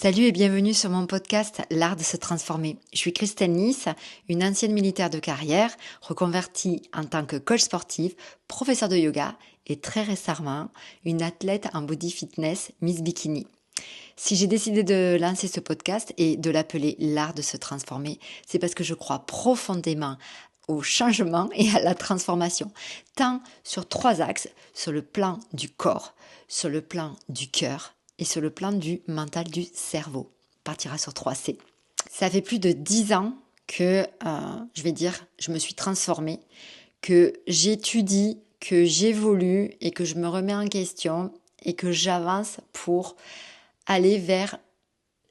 Salut et bienvenue sur mon podcast L'Art de se transformer. Je suis Christelle Nice, une ancienne militaire de carrière, reconvertie en tant que coach sportive, professeure de yoga et très récemment, une athlète en body fitness Miss Bikini. Si j'ai décidé de lancer ce podcast et de l'appeler L'Art de se transformer, c'est parce que je crois profondément au changement et à la transformation, tant sur 3 axes, sur le plan du corps, sur le plan du cœur et sur le plan du mental du cerveau. On partira sur 3 C. Ça fait plus de 10 ans que, je me suis transformée, que j'étudie, que j'évolue et que je me remets en question et que j'avance pour aller vers,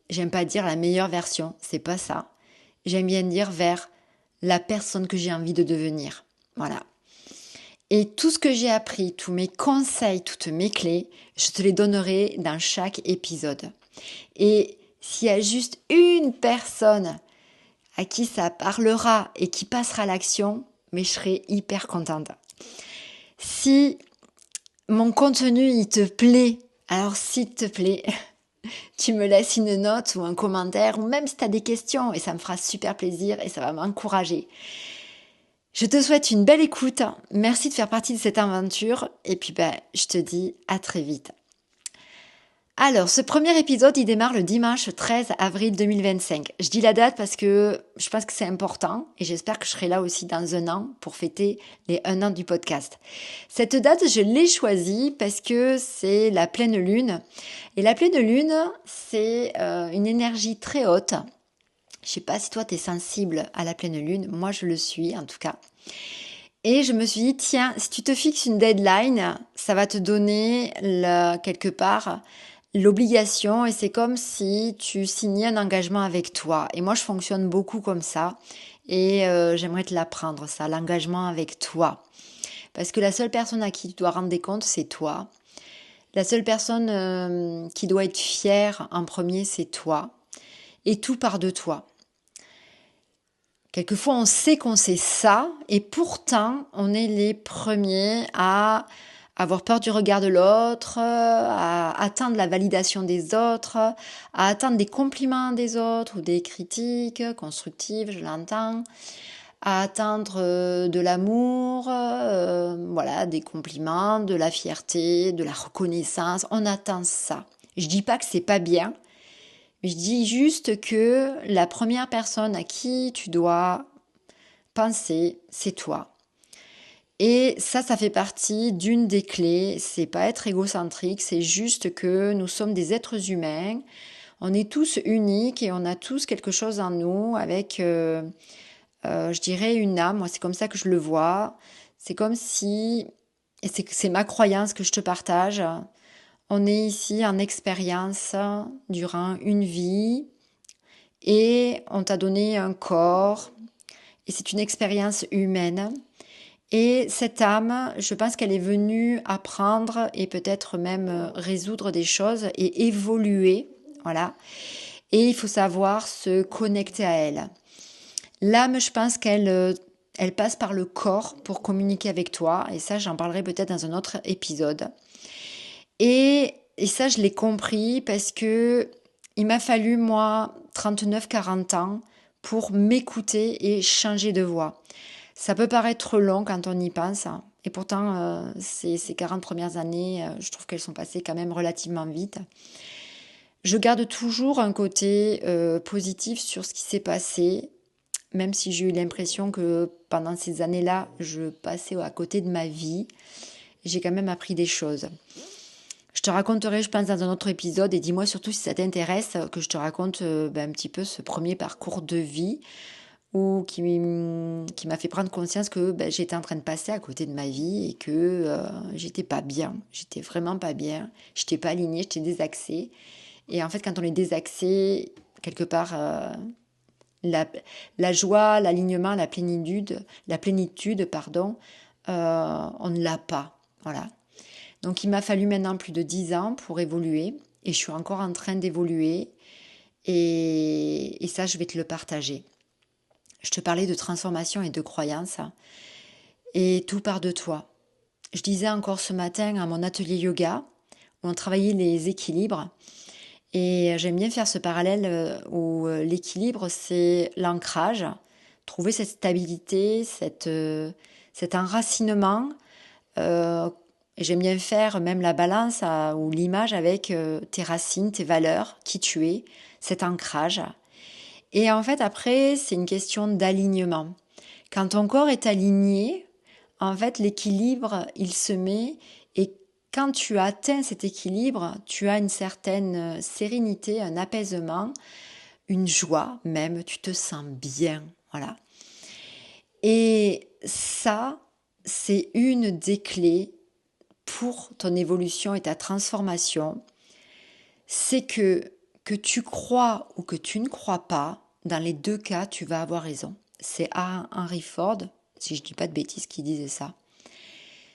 j'aime pas dire la meilleure version, c'est pas ça. J'aime bien dire vers la personne que j'ai envie de devenir. Voilà. Et tout ce que j'ai appris, tous mes conseils, toutes mes clés, je te les donnerai dans chaque épisode. Et s'il y a juste une personne à qui ça parlera et qui passera à l'action, mais je serai hyper contente. Si mon contenu, il te plaît, alors s'il te plaît, tu me laisses une note ou un commentaire, ou même si tu as des questions, et ça me fera super plaisir et ça va m'encourager. Je te souhaite une belle écoute, merci de faire partie de cette aventure, et puis je te dis à très vite. Alors, ce premier épisode, il démarre le dimanche 13 avril 2025. Je dis la date parce que je pense que c'est important et j'espère que je serai là aussi dans 1 an pour fêter les 1 an du podcast. Cette date, je l'ai choisie parce que c'est la pleine lune. Et la pleine lune, c'est une énergie très haute. Je sais pas si toi, tu es sensible à la pleine lune. Moi, je le suis en tout cas. Et je me suis dit, tiens, si tu te fixes une deadline, ça va te donner quelque part l'obligation et c'est comme si tu signais un engagement avec toi. Et moi, je fonctionne beaucoup comme ça et j'aimerais te l'apprendre, ça, l'engagement avec toi. Parce que la seule personne à qui tu dois rendre des comptes, c'est toi. La seule personne qui doit être fière en premier, c'est toi. Et tout part de toi. Quelquefois, on sait qu'on sait ça et pourtant, on est les premiers à avoir peur du regard de l'autre, à attendre la validation des autres, à attendre des compliments des autres ou des critiques constructives, je l'entends, à attendre de l'amour, voilà, des compliments, de la fierté, de la reconnaissance. On attend ça. Je dis pas que c'est pas bien, mais je dis juste que la première personne à qui tu dois penser, c'est toi. Et ça fait partie d'une des clés. C'est pas être égocentrique, c'est juste que nous sommes des êtres humains. On est tous uniques et on a tous quelque chose en nous avec, je dirais, une âme. Moi, c'est comme ça que je le vois. C'est comme si, et c'est ma croyance que je te partage. On est ici en expérience durant une vie et on t'a donné un corps et c'est une expérience humaine. Et cette âme, je pense qu'elle est venue apprendre et peut-être même résoudre des choses et évoluer, voilà. Et il faut savoir se connecter à elle. L'âme, je pense qu'elle passe par le corps pour communiquer avec toi. Et ça, j'en parlerai peut-être dans un autre épisode. Et ça, je l'ai compris parce que il m'a fallu, moi, 39-40 ans pour m'écouter et changer de voix. Ça peut paraître long quand on y pense, hein. Et pourtant, ces 40 premières années, je trouve qu'elles sont passées quand même relativement vite. Je garde toujours un côté positif sur ce qui s'est passé, même si j'ai eu l'impression que pendant ces années-là, je passais à côté de ma vie. J'ai quand même appris des choses. Je te raconterai, je pense, dans un autre épisode, et dis-moi surtout si ça t'intéresse, que je te raconte un petit peu ce premier parcours de vie, ou qui m'a fait prendre conscience que j'étais en train de passer à côté de ma vie et que j'étais pas bien, j'étais vraiment pas bien, j'étais pas alignée, j'étais désaxée. Et en fait, quand on est désaxé, quelque part, la joie, l'alignement, la plénitude, pardon, on ne l'a pas, voilà. Donc il m'a fallu maintenant plus de 10 ans pour évoluer et je suis encore en train d'évoluer et ça, je vais te le partager. Je te parlais de transformation et de croyance et tout part de toi. Je disais encore ce matin à mon atelier yoga où on travaillait les équilibres Et j'aime bien faire ce parallèle où l'équilibre, c'est l'ancrage, trouver cette stabilité, cet enracinement. Euh, et j'aime bien faire même la balance ou l'image avec tes racines, tes valeurs, qui tu es, cet ancrage. Et en fait, après, c'est une question d'alignement. Quand ton corps est aligné, en fait, l'équilibre, il se met et quand tu atteins cet équilibre, tu as une certaine sérénité, un apaisement, une joie même, tu te sens bien, voilà. Et ça, c'est une des clés pour ton évolution et ta transformation. C'est que tu crois ou que tu ne crois pas, dans les deux cas, tu vas avoir raison. C'est Henry Ford, si je ne dis pas de bêtises, qui disait ça.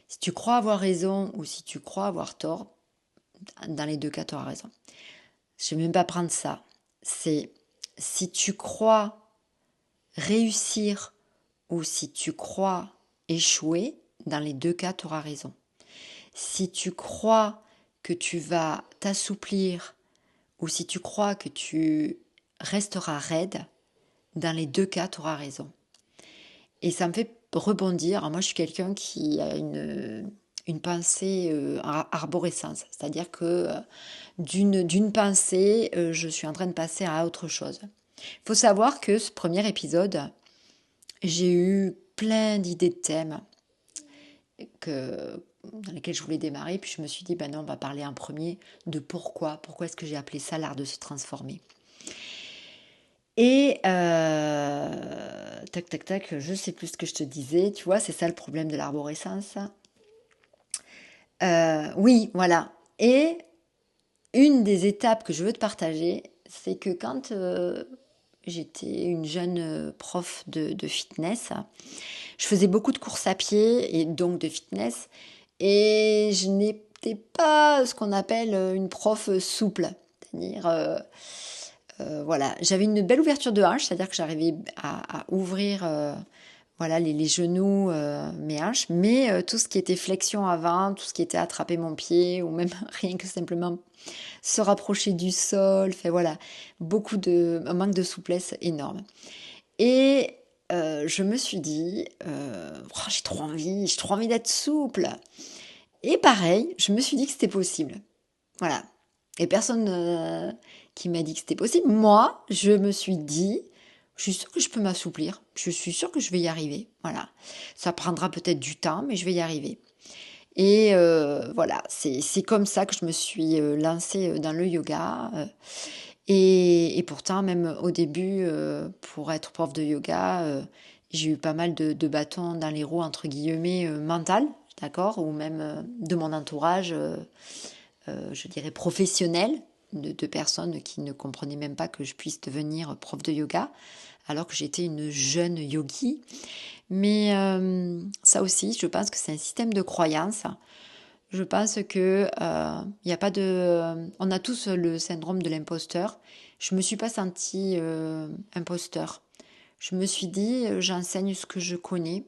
Si tu crois avoir raison ou si tu crois avoir tort, dans les deux cas, tu auras raison. Je ne vais même pas prendre ça. C'est si tu crois réussir ou si tu crois échouer, dans les deux cas, tu auras raison. Si tu crois que tu vas t'assouplir ou si tu crois que tu resteras raide, dans les deux cas, tu auras raison. Et ça me fait rebondir. Moi, je suis quelqu'un qui a une pensée arborescence, c'est-à-dire que d'une pensée, je suis en train de passer à autre chose. Il faut savoir que ce premier épisode, j'ai eu plein d'idées de thèmes dans lesquels je voulais démarrer, puis je me suis dit, ben non, on va parler en premier de pourquoi est-ce que j'ai appelé ça l'art de se transformer. Et tac, tac, tac, je sais plus ce que je te disais, tu vois, c'est ça le problème de l'arborescence. Oui, voilà. Et une des étapes que je veux te partager, c'est que quand j'étais une jeune prof de fitness, je faisais beaucoup de courses à pied et donc de fitness, et je n'étais pas ce qu'on appelle une prof souple, c'est-à-dire voilà, j'avais une belle ouverture de hanche, c'est-à-dire que j'arrivais à ouvrir voilà, les genoux, mes hanches, mais tout ce qui était flexion avant, tout ce qui était attraper mon pied, ou même rien que simplement se rapprocher du sol, enfin voilà, un manque de souplesse énorme. Et je me suis dit, oh, j'ai trop envie d'être souple. Et pareil, je me suis dit que c'était possible. Voilà. Et personne qui m'a dit que c'était possible. Moi, je me suis dit, je suis sûre que je peux m'assouplir. Je suis sûre que je vais y arriver. Voilà. Ça prendra peut-être du temps, mais je vais y arriver. Et voilà, c'est comme ça que je me suis lancée dans le yoga. Et pourtant, même au début, pour être prof de yoga, j'ai eu pas mal de bâtons dans les roues, entre guillemets, mentales, d'accord, ou même de mon entourage, je dirais professionnel, de personnes qui ne comprenaient même pas que je puisse devenir prof de yoga, alors que j'étais une jeune yogi. Mais ça aussi, je pense que c'est un système de croyance. Je pense que y a pas de, on a tous le syndrome de l'imposteur. Je me suis pas sentie imposteur. Je me suis dit, j'enseigne ce que je connais.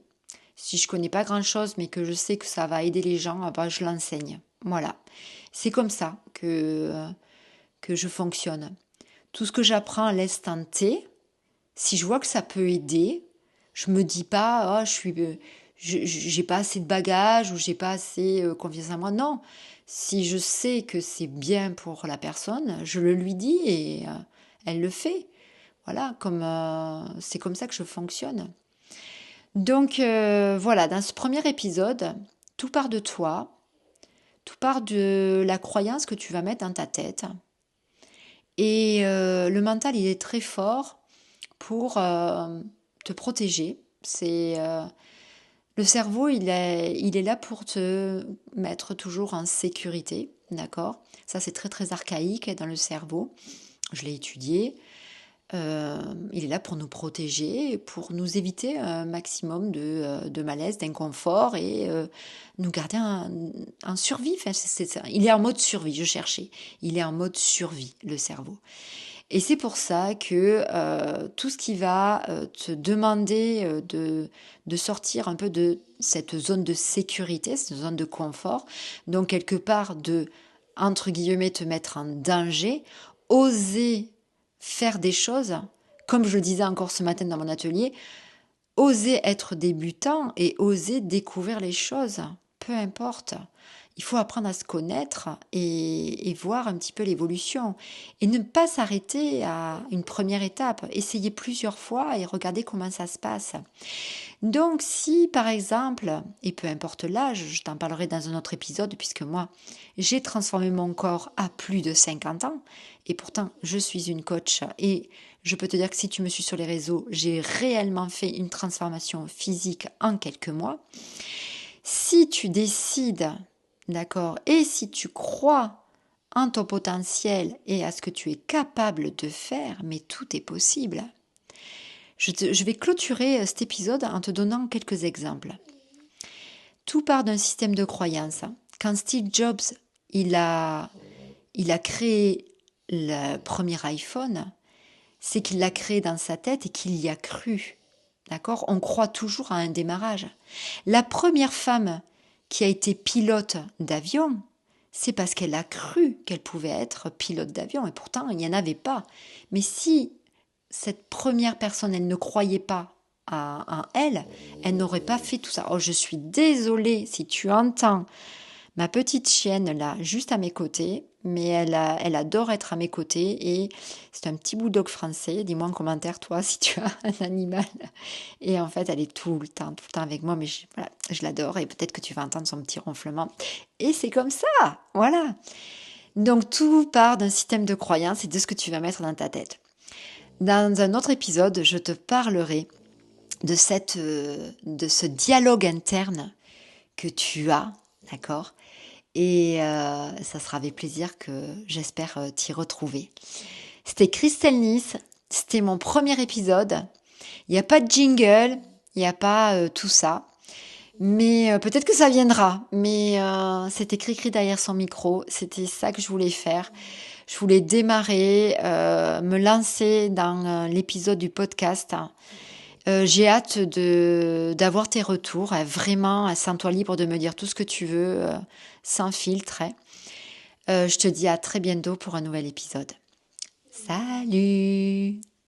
Si je connais pas grand-chose, mais que je sais que ça va aider les gens, ah bah, je l'enseigne. Voilà. C'est comme ça que je fonctionne. Tout ce que j'apprends à l'instant T, si je vois que ça peut aider, je me dis pas, oh, j'ai pas assez de bagages ou j'ai pas assez confiance en moi. Non, si je sais que c'est bien pour la personne, je le lui dis et elle le fait. Voilà, c'est comme ça que je fonctionne. Donc voilà, dans ce premier épisode, tout part de toi, tout part de la croyance que tu vas mettre dans ta tête. Et le mental, il est très fort pour te protéger. Le cerveau, il est là pour te mettre toujours en sécurité, d'accord? Ça, c'est très très archaïque dans le cerveau. Je l'ai étudié. Il est là pour nous protéger, pour nous éviter un maximum de malaise, d'inconfort et nous garder en survie. Enfin, c'est ça. Il est en mode survie, je cherchais. Il est en mode survie, le cerveau. Et c'est pour ça que tout ce qui va te demander de sortir un peu de cette zone de sécurité, cette zone de confort, donc quelque part de, entre guillemets, te mettre en danger, oser faire des choses, comme je le disais encore ce matin dans mon atelier, oser être débutant et oser découvrir les choses, peu importe. Il faut apprendre à se connaître et voir un petit peu l'évolution. Et ne pas s'arrêter à une première étape. Essayer plusieurs fois et regarder comment ça se passe. Donc si par exemple, et peu importe l'âge, je t'en parlerai dans un autre épisode puisque moi j'ai transformé mon corps à plus de 50 ans et pourtant je suis une coach et je peux te dire que si tu me suis sur les réseaux, j'ai réellement fait une transformation physique en quelques mois. Si tu décides, d'accord, et si tu crois en ton potentiel et à ce que tu es capable de faire, mais tout est possible. Je vais clôturer cet épisode en te donnant quelques exemples. Tout part d'un système de croyance. Quand Steve Jobs il a créé le premier iPhone, c'est qu'il l'a créé dans sa tête et qu'il y a cru. D'accord ? On croit toujours à un démarrage. La première femme qui a été pilote d'avion, c'est parce qu'elle a cru qu'elle pouvait être pilote d'avion. Et pourtant, il n'y en avait pas. Mais si cette première personne, elle ne croyait pas à elle, elle n'aurait pas fait tout ça. Oh, je suis désolée si tu entends ma petite chienne là, juste à mes côtés, mais elle adore être à mes côtés et c'est un petit bulldog français. Dis-moi en commentaire, toi, si tu as un animal. Et en fait, elle est tout le temps avec moi, mais voilà, je l'adore et peut-être que tu vas entendre son petit ronflement. Et c'est comme ça, voilà. Donc tout part d'un système de croyance et de ce que tu vas mettre dans ta tête. Dans un autre épisode, je te parlerai de ce dialogue interne que tu as, d'accord ? Et ça sera avec plaisir que j'espère t'y retrouver. C'était Christelle Nice, c'était mon premier épisode. Il n'y a pas de jingle, il n'y a pas tout ça. Mais peut-être que ça viendra. Mais c'est écrit derrière son micro. C'était ça que je voulais faire. Je voulais démarrer, me lancer dans l'épisode du podcast. J'ai hâte d'avoir tes retours. Vraiment, sens-toi libre de me dire tout ce que tu veux, sans filtre. Je te dis à très bientôt pour un nouvel épisode. Salut!